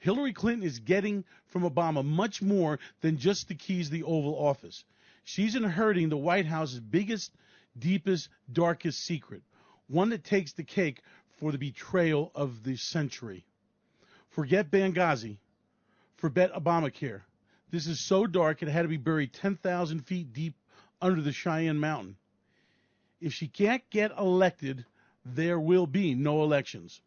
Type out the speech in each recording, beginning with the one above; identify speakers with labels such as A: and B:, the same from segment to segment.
A: Hillary Clinton is getting from Obama much more than just the keys to the Oval Office. She's inheriting the White House's biggest, deepest, darkest secret, one that takes the cake for the betrayal of the century. Forget Benghazi. Forget Obamacare. This is so dark it had to be buried 10,000 feet deep under the Cheyenne Mountain. If she can't get elected, there will be no elections.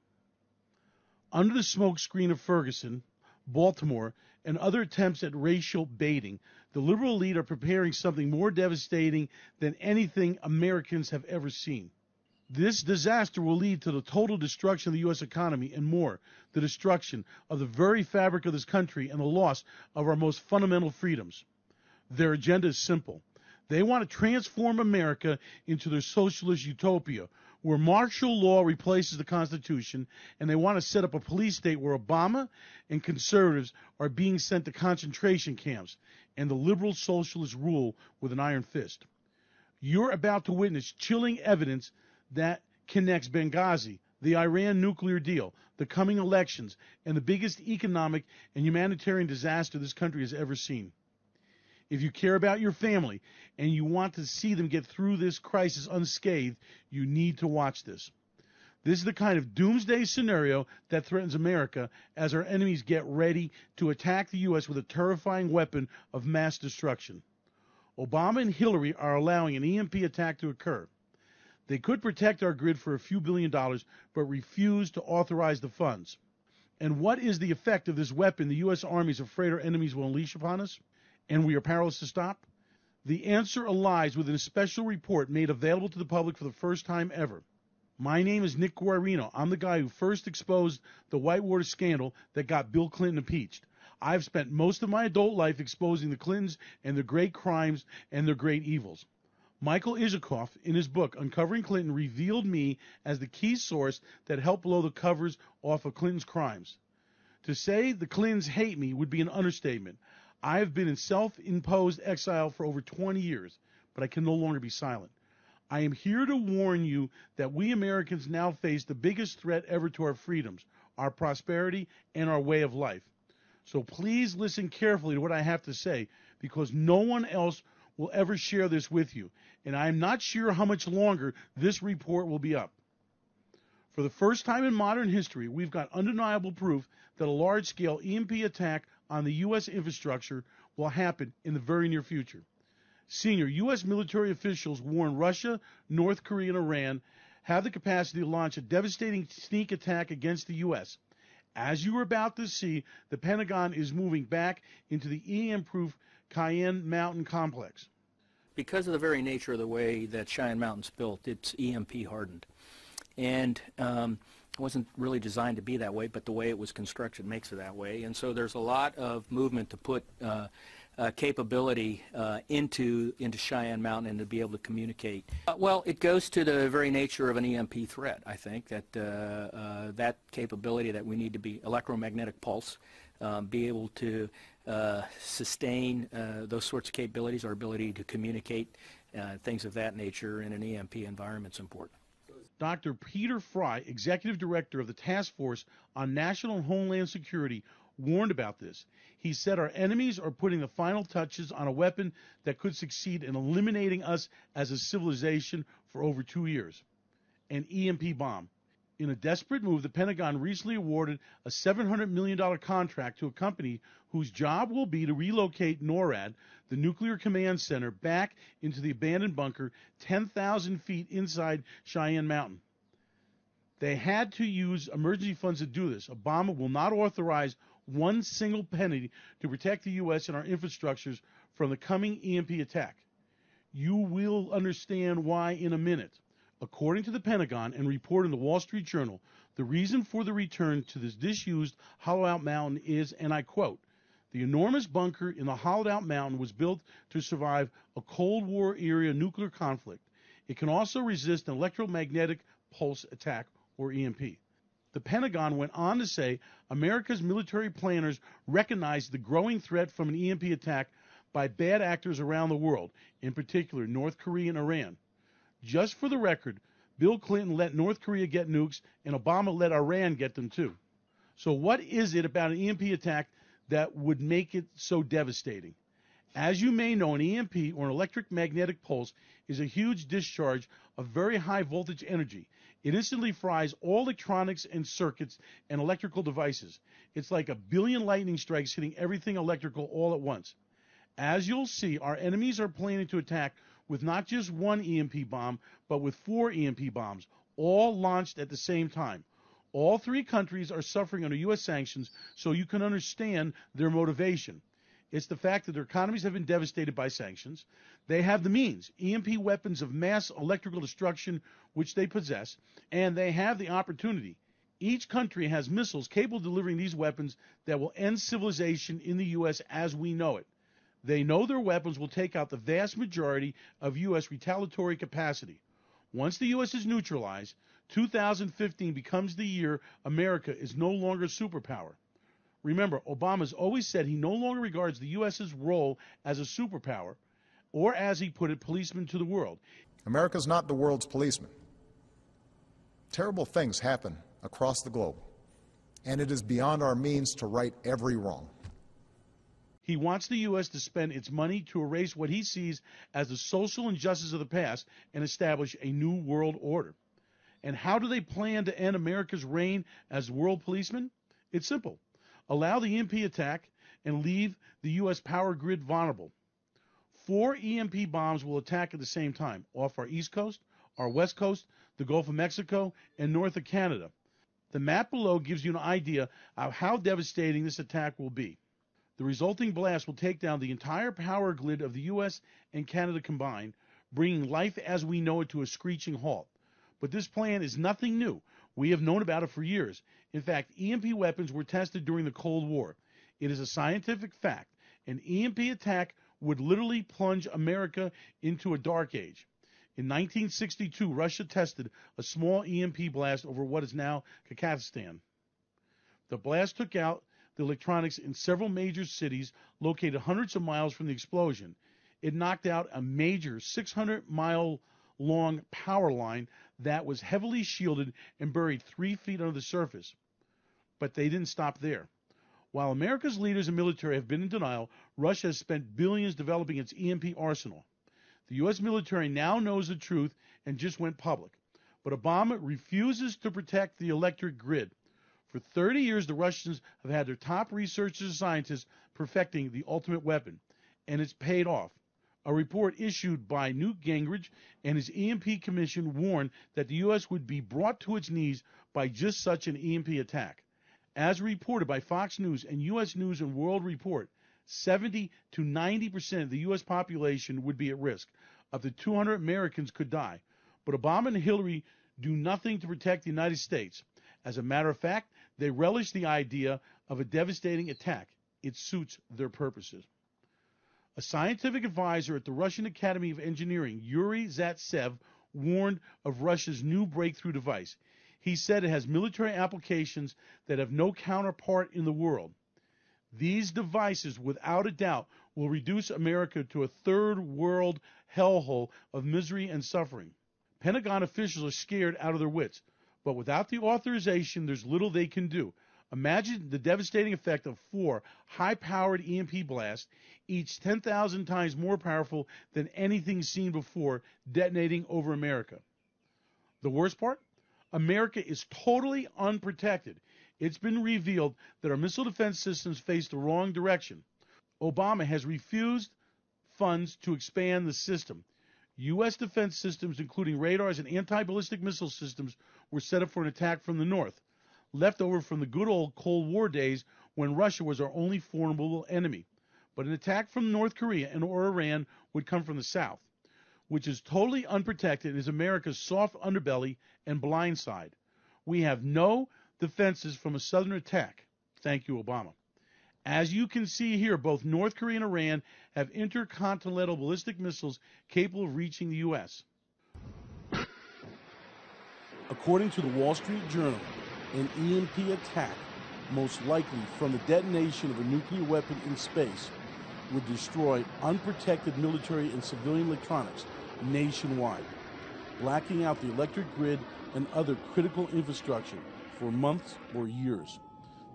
A: Under the smokescreen of Ferguson, Baltimore, and other attempts at racial baiting, the liberal elite are preparing something more devastating than anything Americans have ever seen. This disaster will lead to the total destruction of the U.S. economy and more, the destruction of the very fabric of this country and the loss of our most fundamental freedoms. Their agenda is simple. They want to transform America into their socialist utopia, where martial law replaces the Constitution, and they want to set up a police state where Obama and conservatives are being sent to concentration camps, and the liberal socialists rule with an iron fist. You're about to witness chilling evidence that connects Benghazi, the Iran nuclear deal, the coming elections, and the biggest economic and humanitarian disaster this country has ever seen. If you care about your family and you want to see them get through this crisis unscathed, you need to watch this. This is the kind of doomsday scenario that threatens America as our enemies get ready to attack the U.S. with a terrifying weapon of mass destruction. Obama and Hillary are allowing an EMP attack to occur. They could protect our grid for a few $1 billion, but refuse to authorize the funds. And what is the effect of this weapon the U.S. Army is afraid our enemies will unleash upon us, and we are powerless to stop? The answer lies within a special report made available to the public for the first time ever. My name is Nick Guarino. I'm the guy who first exposed the Whitewater scandal that got Bill Clinton impeached. I've spent most of my adult life exposing the Clintons and their great crimes and their great evils. Michael Isikoff, in his book Uncovering Clinton, revealed me as the key source that helped blow the covers off of Clinton's crimes. To say the Clintons hate me would be an understatement. I have been in self-imposed exile for over 20 years, but I can no longer be silent. I am here to warn you that we Americans now face the biggest threat ever to our freedoms, our prosperity, and our way of life. So please listen carefully to what I have to say, because no one else will ever share this with you, and I am not sure how much longer this report will be up. For the first time in modern history, we've got undeniable proof that a large-scale EMP attack on the U.S. infrastructure will happen in the very near future. Senior U.S. military officials warn Russia, North Korea, and Iran have the capacity to launch a devastating sneak attack against the U.S. As you are about to see, the Pentagon is moving back into the EM-proof Cheyenne Mountain complex.
B: Because of the very nature of the way that Cheyenne Mountain's built, it's EMP hardened. And it wasn't really designed to be that way, but the way it was constructed makes it that way. And so there's a lot of movement to put capability into Cheyenne Mountain and to be able to communicate. Well, it goes to the very nature of an EMP threat, I think, that that capability that we need to be electromagnetic pulse, be able to sustain those sorts of capabilities, our ability to communicate, things of that nature in an EMP environment is important.
A: Dr. Peter Fry, Executive Director of the Task Force on National and Homeland Security, warned about this. He said our enemies are putting the final touches on a weapon that could succeed in eliminating us as a civilization for over 2 years, an EMP bomb. In a desperate move, the Pentagon recently awarded a $700 million contract to a company whose job will be to relocate NORAD, the Nuclear Command Center, back into the abandoned bunker 10,000 feet inside Cheyenne Mountain. They had to use emergency funds to do this. Obama will not authorize one single penny to protect the U.S. and our infrastructures from the coming EMP attack. You will understand why in a minute. According to the Pentagon and reported in the Wall Street Journal, the reason for the return to this disused hollowed-out mountain is, and I quote, "The enormous bunker in the hollowed-out mountain was built to survive a Cold War-era nuclear conflict. It can also resist an electromagnetic pulse attack, or EMP." The Pentagon went on to say America's military planners recognized the growing threat from an EMP attack by bad actors around the world, in particular North Korea and Iran. Just for the record, Bill Clinton let North Korea get nukes, and Obama let Iran get them too. So what is it about an EMP attack that would make it so devastating? As you may know, an EMP, or an electric magnetic pulse, is a huge discharge of very high voltage energy. It instantly fries all electronics and circuits and electrical devices. It's like a billion lightning strikes hitting everything electrical all at once. As you'll see, our enemies are planning to attack with not just one EMP bomb, but with 4 EMP bombs, all launched at the same time. All 3 countries are suffering under U.S. sanctions, so you can understand their motivation. It's the fact that their economies have been devastated by sanctions. They have the means, EMP weapons of mass electrical destruction, which they possess, and they have the opportunity. Each country has missiles capable of delivering these weapons that will end civilization in the U.S. as we know it. They know their weapons will take out the vast majority of U.S. retaliatory capacity. Once the U.S. is neutralized, 2015 becomes the year America is no longer a superpower. Remember, Obama's always said he no longer regards the U.S.'s role as a superpower, or as he put it, policeman to the world.
C: America's not the world's policeman. Terrible things happen across the globe, and it is beyond our means to right every wrong.
A: He wants the U.S. to spend its money to erase what he sees as the social injustice of the past and establish a new world order. And how do they plan to end America's reign as world policeman? It's simple. Allow the EMP attack and leave the U.S. power grid vulnerable. 4 EMP bombs will attack at the same time, off our East Coast, our West Coast, the Gulf of Mexico, and north of Canada. The map below gives you an idea of how devastating this attack will be. The resulting blast will take down the entire power grid of the U.S. and Canada combined, bringing life as we know it to a screeching halt. But this plan is nothing new. We have known about it for years. In fact, EMP weapons were tested during the Cold War. It is a scientific fact. An EMP attack would literally plunge America into a dark age. In 1962, Russia tested a small EMP blast over what is now Kazakhstan. The blast took out the electronics in several major cities located hundreds of miles from the explosion. It knocked out a major 600-mile-long power line that was heavily shielded and buried 3 feet under the surface. But they didn't stop there. While America's leaders and military have been in denial, Russia has spent billions developing its EMP arsenal. The U.S. military now knows the truth and just went public. But Obama refuses to protect the electric grid. For 30 years, the Russians have had their top researchers and scientists perfecting the ultimate weapon, and it's paid off. A report issued by Newt Gingrich and his EMP commission warned that the U.S. would be brought to its knees by just such an EMP attack. As reported by Fox News and U.S. News and World Report, 70 to 90% of the U.S. population would be at risk. Up to 200 Americans could die. But Obama and Hillary do nothing to protect the United States. As a matter of fact, they relish the idea of a devastating attack. It suits their purposes. A scientific advisor at the Russian Academy of Engineering, Yuri Zatsev, warned of Russia's new breakthrough device. He said it has military applications that have no counterpart in the world. These devices, without a doubt, will reduce America to a third world hellhole of misery and suffering. Pentagon officials are scared out of their wits, but without the authorization, there's little they can do. Imagine the devastating effect of 4 high-powered EMP blasts, each 10,000 times more powerful than anything seen before, detonating over America. The worst part? America is totally unprotected. It's been revealed that our missile defense systems face the wrong direction. Obama has refused funds to expand the system. U.S. defense systems, including radars and anti-ballistic missile systems, were set up for an attack from the north, left over from the good old Cold War days when Russia was our only formidable enemy. But an attack from North Korea and or Iran would come from the south, which is totally unprotected and is America's soft underbelly and blind side. We have no defenses from a southern attack. Thank you, Obama. As you can see here, both North Korea and Iran have intercontinental ballistic missiles capable of reaching the U.S. According to the Wall Street Journal, an EMP attack, most likely from the detonation of a nuclear weapon in space, would destroy unprotected military and civilian electronics nationwide, blacking out the electric grid and other critical infrastructure for months or years.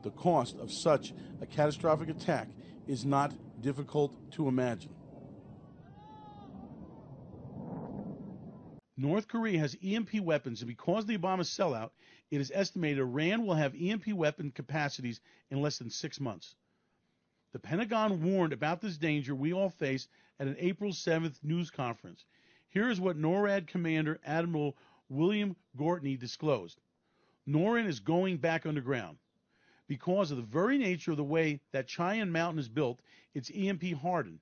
A: The cost of such a catastrophic attack is not difficult to imagine. North Korea has EMP weapons, and because of the Obama sellout, it is estimated Iran will have EMP weapon capacities in less than 6 months. The Pentagon warned about this danger we all face at an April 7th news conference. Here is what NORAD Commander Admiral William Gortney disclosed. NORAD is going back underground. Because of the very nature of the way that Cheyenne Mountain is built, it's EMP hardened.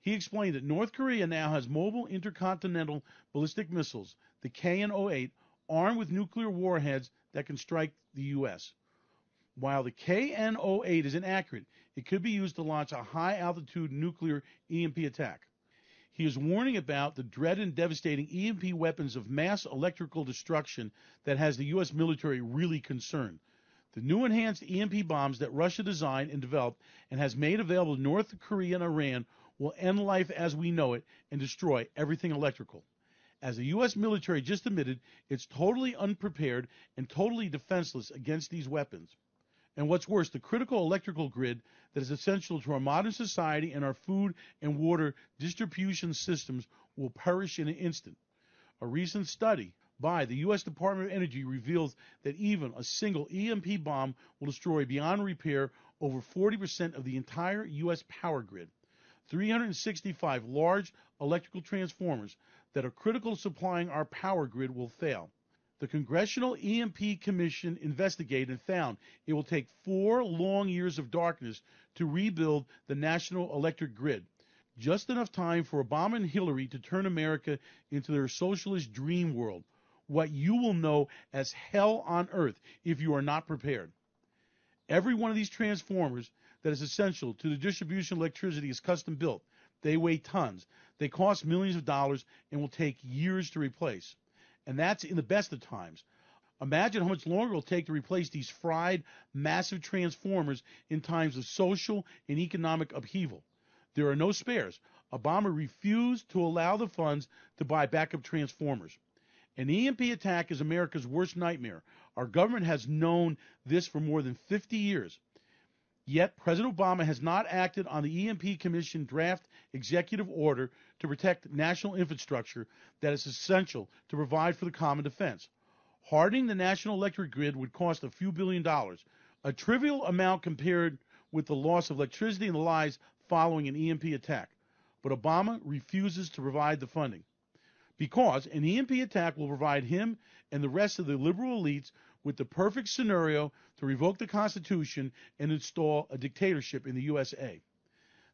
A: He explained that North Korea now has mobile intercontinental ballistic missiles, the KN-08, armed with nuclear warheads that can strike the U.S. While the KN-08 is inaccurate, it could be used to launch a high-altitude nuclear EMP attack. He is warning about the dreaded and devastating EMP weapons of mass electrical destruction that has the U.S. military really concerned. The new enhanced EMP bombs that Russia designed and developed and has made available to North Korea and Iran will end life as we know it and destroy everything electrical. As the U.S. military just admitted, it's totally unprepared and totally defenseless against these weapons. And what's worse, the critical electrical grid that is essential to our modern society and our food and water distribution systems will perish in an instant. A recent study by the U.S. Department of Energy reveals that even a single EMP bomb will destroy beyond repair over 40% of the entire U.S. power grid. 365 large electrical transformers that are critical to supplying our power grid will fail. The Congressional EMP Commission investigated and found it will take 4 long years of darkness to rebuild the national electric grid. Just enough time for Obama and Hillary to turn America into their socialist dream world, what you will know as hell on earth if you are not prepared. Every one of these transformers that is essential to the distribution of electricity is custom built. They weigh tons. They cost millions of dollars and will take years to replace. And that's in the best of times. Imagine how much longer it will take to replace these fried, massive transformers in times of social and economic upheaval. There are no spares. Obama refused to allow the funds to buy backup transformers. An EMP attack is America's worst nightmare. Our government has known this for more than 50 years. Yet, President Obama has not acted on the EMP Commission draft executive order to protect national infrastructure that is essential to provide for the common defense. Hardening the national electric grid would cost a few $billion, a trivial amount compared with the loss of electricity and the lives following an EMP attack. But Obama refuses to provide the funding, because an EMP attack will provide him and the rest of the liberal elites with the perfect scenario to revoke the Constitution and install a dictatorship in the USA.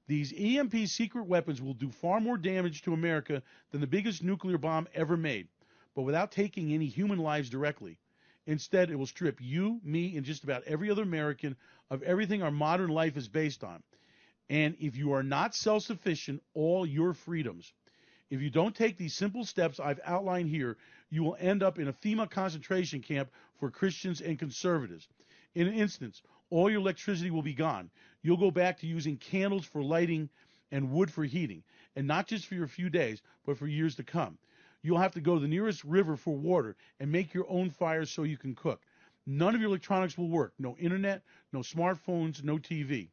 A: These EMP secret weapons will do far more damage to America than the biggest nuclear bomb ever made, but without taking any human lives directly. Instead, it will strip you, me, and just about every other American of everything our modern life is based on. And if you are not self-sufficient, all your freedoms. If you don't take these simple steps I've outlined here, you will end up in a FEMA concentration camp for Christians and conservatives. In an instance, all your electricity will be gone. You'll go back to using candles for lighting and wood for heating, and not just for a few days, but for years to come. You'll have to go to the nearest river for water and make your own fires so you can cook. None of your electronics will work. No internet, no smartphones, no TV.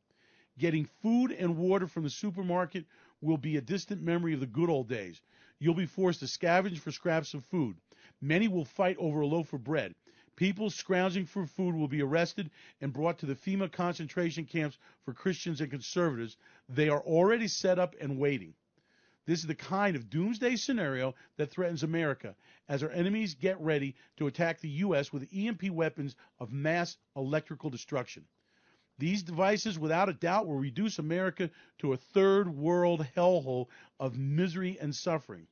A: Getting food and water from the supermarket will be a distant memory of the good old days. You'll be forced to scavenge for scraps of food. Many will fight over a loaf of bread. People scrounging for food will be arrested and brought to the FEMA concentration camps for Christians and conservatives. They are already set up and waiting. This is the kind of doomsday scenario that threatens America as our enemies get ready to attack the U.S. with EMP weapons of mass electrical destruction. These devices, without a doubt, will reduce America to a third world hellhole of misery and suffering.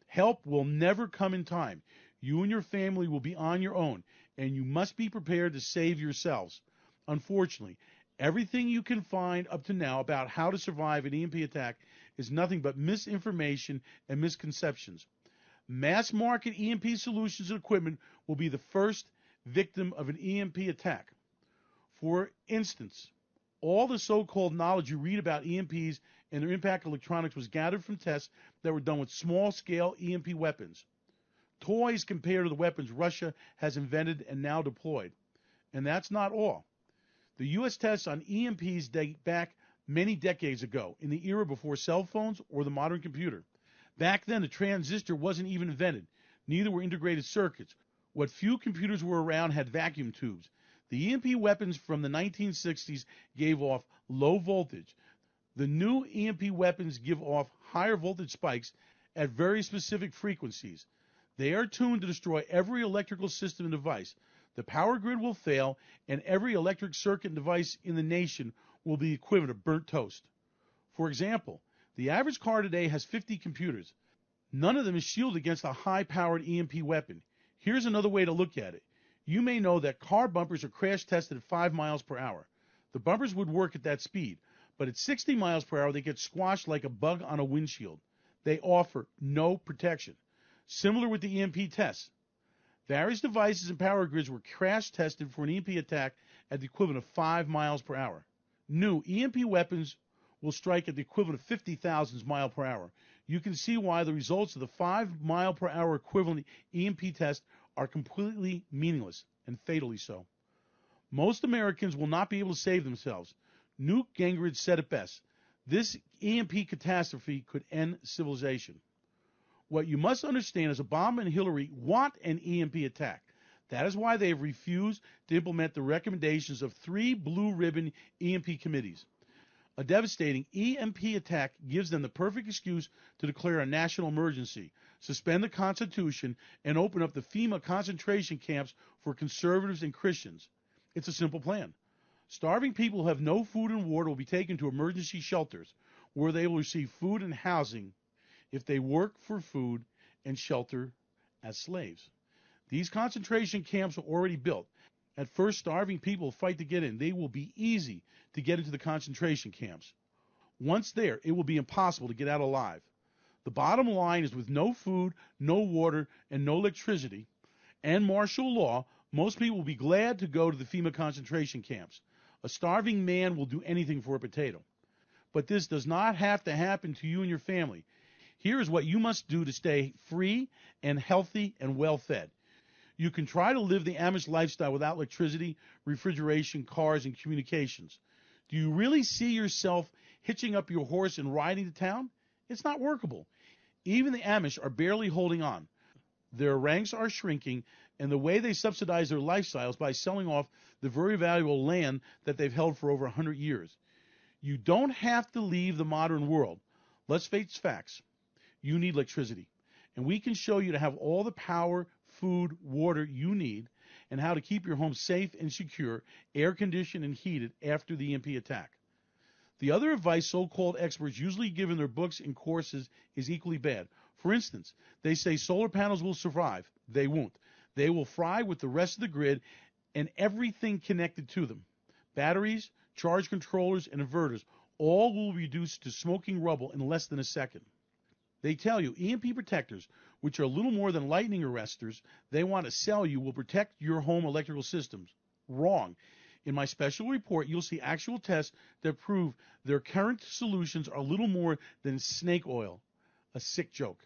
A: Help will never come in time. You and your family will be on your own, and you must be prepared to save yourselves. Unfortunately, everything you can find up to now about how to survive an EMP attack is nothing but misinformation and misconceptions. Mass market EMP solutions and equipment will be the first victim of an EMP attack. For instance, all the so-called knowledge you read about EMPs and their impact on electronics was gathered from tests that were done with small-scale EMP weapons. Toys compared to the weapons Russia has invented and now deployed. And that's not all. The U.S. tests on EMPs date back many decades ago, in the era before cell phones or the modern computer. Back then, the transistor wasn't even invented. Neither were integrated circuits. What few computers were around had vacuum tubes. The EMP weapons from the 1960s gave off low voltage. The new EMP weapons give off higher voltage spikes at very specific frequencies. They are tuned to destroy every electrical system and device. The power grid will fail, and every electric circuit and device in the nation will be equivalent of burnt toast. For example, the average car today has 50 computers. None of them is shielded against a high-powered EMP weapon. Here's another way to look at it. You may know that car bumpers are crash tested at 5 miles per hour. The bumpers would work at that speed, but at 60 miles per hour, they get squashed like a bug on a windshield. They offer no protection. Similar with the EMP tests. Various devices and power grids were crash tested for an EMP attack at the equivalent of 5 miles per hour. New EMP weapons will strike at the equivalent of 50,000 miles per hour. You can see why the results of the 5 mile per hour equivalent EMP test are completely meaningless, and fatally so. Most Americans will not be able to save themselves. Newt Gingrich said it best. This EMP catastrophe could end civilization. What you must understand is Obama and Hillary want an EMP attack. That is why they have refused to implement the recommendations of 3 blue ribbon EMP committees. A devastating EMP attack gives them the perfect excuse to declare a national emergency, suspend the Constitution, and open up the FEMA concentration camps for conservatives and Christians. It's a simple plan. Starving people who have no food and water will be taken to emergency shelters, where they will receive food and housing if they work for food and shelter as slaves. These concentration camps are already built. At first, starving people fight to get in. They will be easy to get into the concentration camps. Once there, it will be impossible to get out alive. The bottom line is, with no food, no water, and no electricity, and martial law, most people will be glad to go to the FEMA concentration camps. A starving man will do anything for a potato. But this does not have to happen to you and your family. Here is what you must do to stay free and healthy and well-fed. You can try to live the Amish lifestyle without electricity, refrigeration, cars, and communications. Do you really see yourself hitching up your horse and riding to town? It's not workable. Even the Amish are barely holding on. Their ranks are shrinking, and the way they subsidize their lifestyles by selling off the very valuable land that they've held for over 100 years. You don't have to leave the modern world. Let's face facts. You need electricity, and we can show you to have all the power, food, water you need, and how to keep your home safe and secure, air-conditioned and heated after the EMP attack. The other advice so-called experts usually give in their books and courses is equally bad. For instance, they say solar panels will survive. They won't. They will fry with the rest of the grid and everything connected to them. Batteries, charge controllers, and inverters all will be reduced to smoking rubble in less than a second. They tell you EMP protectors, which are little more than lightning arresters, they want to sell you will protect your home electrical systems. Wrong. In my special report, you'll see actual tests that prove their current solutions are little more than snake oil, a sick joke.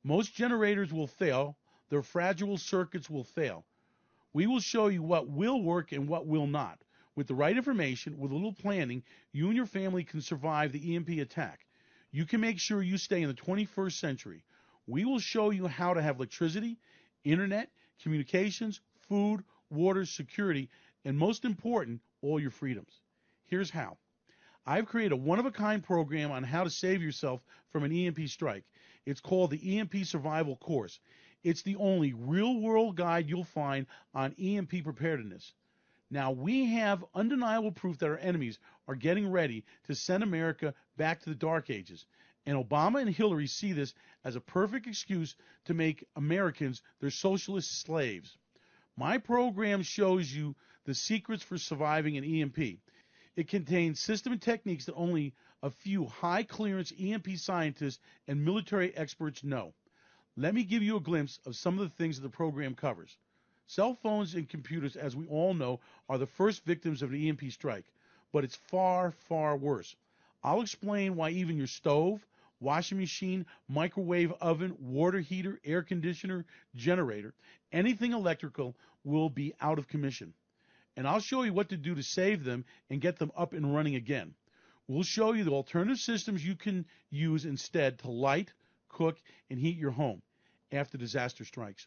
A: Most generators will fail. Their fragile circuits will fail. We will show you what will work and what will not. With the right information, with a little planning, you and your family can survive the EMP attack. You can make sure you stay in the 21st century. We will show you how to have electricity, internet, communications, food, water, security, and most important, all your freedoms. Here's how. I've created a one-of-a-kind program on how to save yourself from an EMP strike. It's called the EMP Survival Course. It's the only real-world guide you'll find on EMP preparedness. Now, we have undeniable proof that our enemies are getting ready to send America back to the Dark Ages. And Obama and Hillary see this as a perfect excuse to make Americans their socialist slaves. My program shows you the secrets for surviving an EMP. It contains system and techniques that only a few high-clearance EMP scientists and military experts know. Let me give you a glimpse of some of the things that the program covers. Cell phones and computers, as we all know, are the first victims of an EMP strike, but it's far, far worse. I'll explain why even your stove, washing machine, microwave oven, water heater, air conditioner, generator, anything electrical will be out of commission. and I'll show you what to do to save them and get them up and running again. We'll show you the alternative systems you can use instead to light, cook, and heat your home after disaster strikes.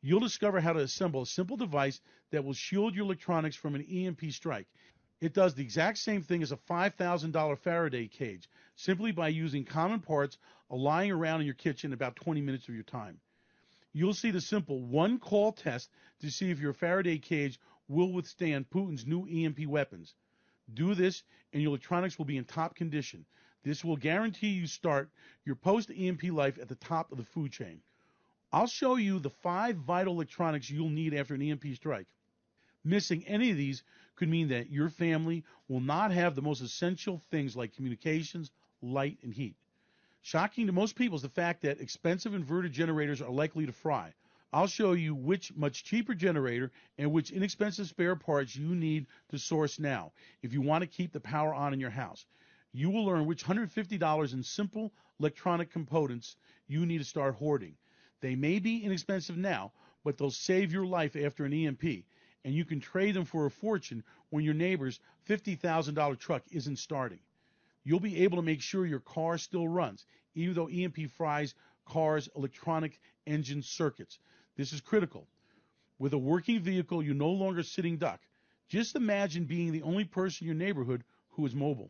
A: You'll discover how to assemble a simple device that will shield your electronics from an EMP strike. It does the exact same thing as a $5,000 Faraday cage, simply by using common parts lying around in your kitchen about 20 minutes of your time. You'll see the simple one-call test to see if your Faraday cage will withstand Putin's new EMP weapons. Do this, and your electronics will be in top condition. This will guarantee you start your post-EMP life at the top of the food chain. I'll show you the 5 vital electronics you'll need after an EMP strike. Missing any of these could mean that your family will not have the most essential things like communications, light, and heat. Shocking to most people is the fact that expensive inverter generators are likely to fry. I'll show you which much cheaper generator and which inexpensive spare parts you need to source now if you want to keep the power on in your house. You will learn which $150 in simple electronic components you need to start hoarding. They may be inexpensive now, but they'll save your life after an EMP, and you can trade them for a fortune when your neighbor's $50,000 truck isn't starting. You'll be able to make sure your car still runs, even though EMP fries cars' electronic engine circuits. This is critical. With a working vehicle, you're no longer sitting duck. Just imagine being the only person in your neighborhood who is mobile.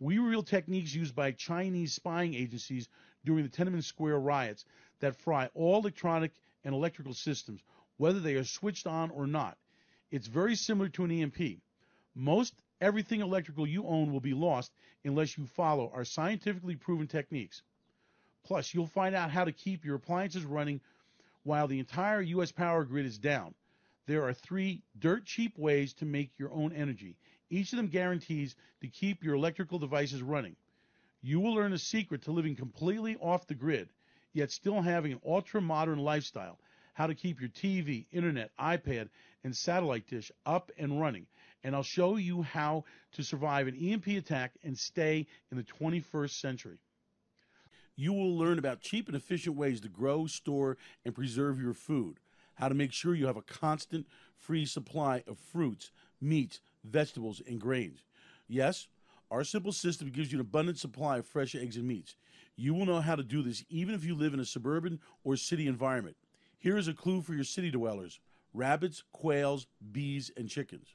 A: We reveal techniques used by Chinese spying agencies during the Tiananmen Square riots that fry all electronic and electrical systems, whether they are switched on or not. It's very similar to an EMP. Most everything electrical you own will be lost unless you follow our scientifically proven techniques. Plus, you'll find out how to keep your appliances running while the entire U.S. power grid is down. There are 3 dirt-cheap ways to make your own energy. Each of them guarantees to keep your electrical devices running. You will learn the secret to living completely off the grid, yet still having an ultra-modern lifestyle, how to keep your TV, internet, iPad, and satellite dish up and running. And I'll show you how to survive an EMP attack and stay in the 21st century. You will learn about cheap and efficient ways to grow, store, and preserve your food, how to make sure you have a constant free supply of fruits, meats, vegetables, and grains. Yes, our simple system gives you an abundant supply of fresh eggs and meats. You will know how to do this even if you live in a suburban or city environment. Here is a clue for your city dwellers: rabbits, quails, bees, and chickens.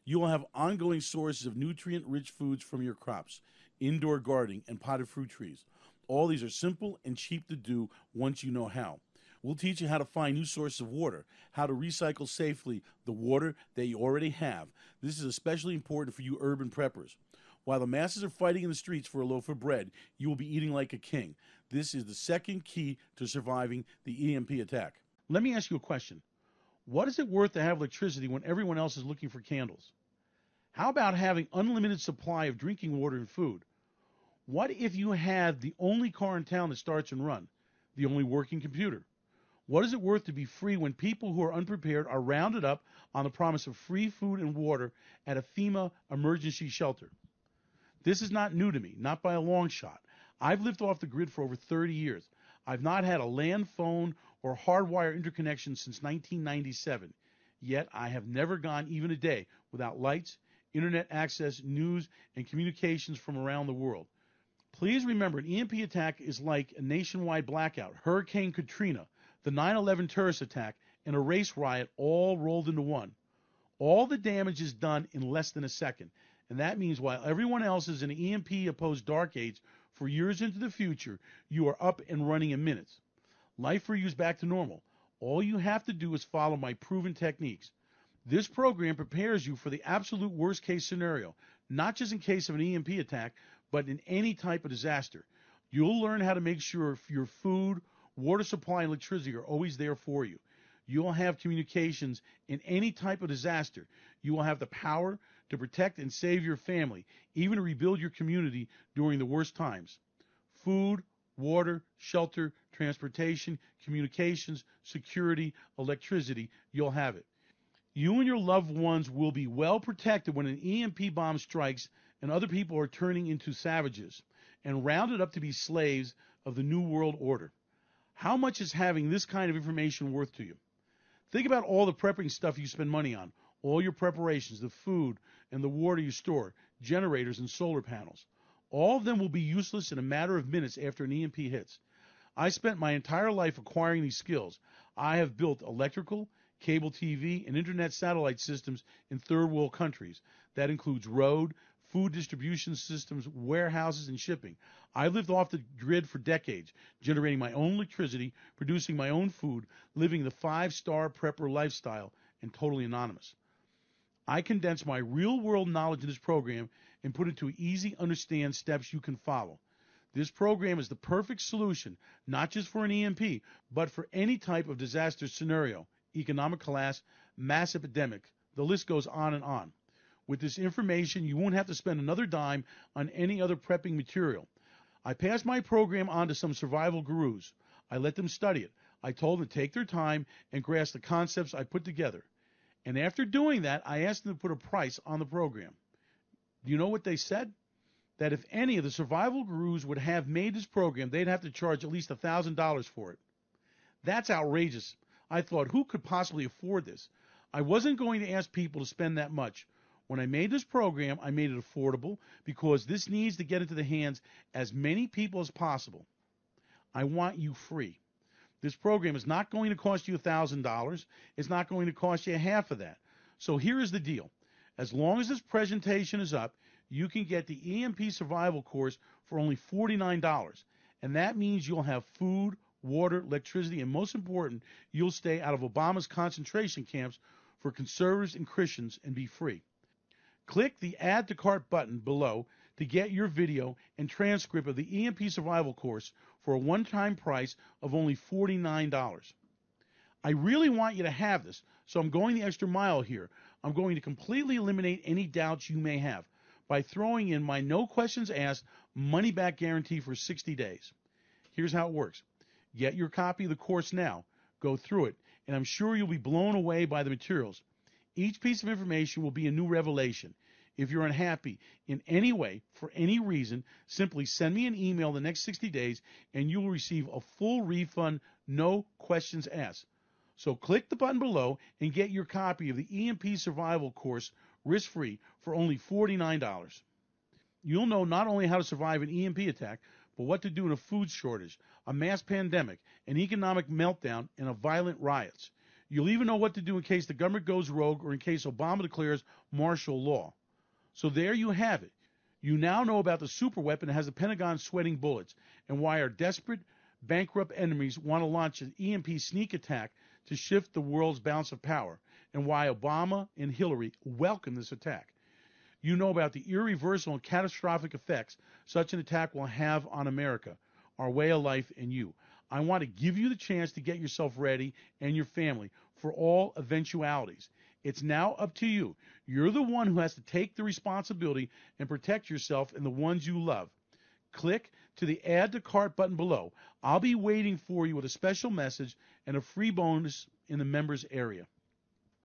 A: You will have ongoing sources of nutrient-rich foods from your crops, indoor gardening, and potted fruit trees. All these are simple and cheap to do once you know how. We'll teach you how to find new sources of water, how to recycle safely the water that you already have. This is especially important for you urban preppers. While the masses are fighting in the streets for a loaf of bread, you will be eating like a king. This is the second key to surviving the EMP attack. Let me ask you a question. What is it worth to have electricity when everyone else is looking for candles? How about having unlimited supply of drinking water and food? What if you had the only car in town that starts and runs, the only working computer? What is it worth to be free when people who are unprepared are rounded up on the promise of free food and water at a FEMA emergency shelter? This is not new to me, not by a long shot. I've lived off the grid for over 30 years. I've not had a land phone or hardwire interconnection since 1997. Yet I have never gone even a day without lights, internet access, news, and communications from around the world. Please remember, an EMP attack is like a nationwide blackout, Hurricane Katrina, the 9/11 terrorist attack, and a race riot all rolled into one. All the damage is done in less than a second, and that means while everyone else is in an EMP-opposed dark age for years into the future, you are up and running in minutes. Life for you is back to normal. All you have to do is follow my proven techniques. This program prepares you for the absolute worst-case scenario, not just in case of an EMP attack, but in any type of disaster. You'll learn how to make sure your food, water supply, and electricity are always there for you. You'll have communications in any type of disaster. You will have the power to protect and save your family, even to rebuild your community during the worst times. Food, water, shelter, transportation, communications, security, electricity, you'll have it. You and your loved ones will be well protected when an EMP bomb strikes and other people are turning into savages and rounded up to be slaves of the New World Order. How much is having this kind of information worth to you? Think about all the prepping stuff you spend money on, all your preparations, the food and the water you store, generators and solar panels. All of them will be useless in a matter of minutes after an EMP hits. I spent my entire life acquiring these skills. I have built electrical, cable TV, and internet satellite systems in third world countries. That includes road, food distribution systems, warehouses, and shipping. I lived off the grid for decades, generating my own electricity, producing my own food, living the 5-star prepper lifestyle, and totally anonymous. I condense my real-world knowledge in this program and put it to easy, understand steps you can follow. This program is the perfect solution, not just for an EMP, but for any type of disaster scenario, economic collapse, mass epidemic. The list goes on and on. With this information, you won't have to spend another dime on any other prepping material. I passed my program on to some survival gurus. I let them study it. I told them to take their time and grasp the concepts I put together. And after doing that, I asked them to put a price on the program. Do you know what they said? That if any of the survival gurus would have made this program, they'd have to charge at least $1,000 for it. That's outrageous. I thought, who could possibly afford this? I wasn't going to ask people to spend that much. When I made this program, I made it affordable because this needs to get into the hands as many people as possible. I want you free. This program is not going to cost you $1,000. It's not going to cost you half of that. So here is the deal. As long as this presentation is up, you can get the EMP survival course for only $49. And that means you'll have food, water, electricity, and most important, you'll stay out of Obama's concentration camps for conservatives and Christians and be free. Click the Add to Cart button below to get your video and transcript of the EMP survival course for a one-time price of only $49. I really want you to have this, so I'm going the extra mile here. I'm going to completely eliminate any doubts you may have by throwing in my no questions asked money-back guarantee for 60 days. Here's how it works. Get your copy of the course now. Go through it, and I'm sure you'll be blown away by the materials. Each piece of information will be a new revelation. If you're unhappy in any way, for any reason, simply send me an email the next 60 days, and you will receive a full refund, no questions asked. So click the button below and get your copy of the EMP survival course risk-free for only $49. You'll know not only how to survive an EMP attack, but what to do in a food shortage, a mass pandemic, an economic meltdown, and a violent riots. You'll even know what to do in case the government goes rogue or in case Obama declares martial law. So there you have it. You now know about the superweapon that has the Pentagon sweating bullets and why our desperate, bankrupt enemies want to launch an EMP sneak attack to shift the world's balance of power, and why Obama and Hillary welcome this attack. You know about the irreversible and catastrophic effects such an attack will have on America, our way of life, and you. I want to give you the chance to get yourself ready and your family for all eventualities. It's now up to you. You're the one who has to take the responsibility and protect yourself and the ones you love. Click to the Add to Cart button below. I'll be waiting for you with a special message and a free bonus in the members area.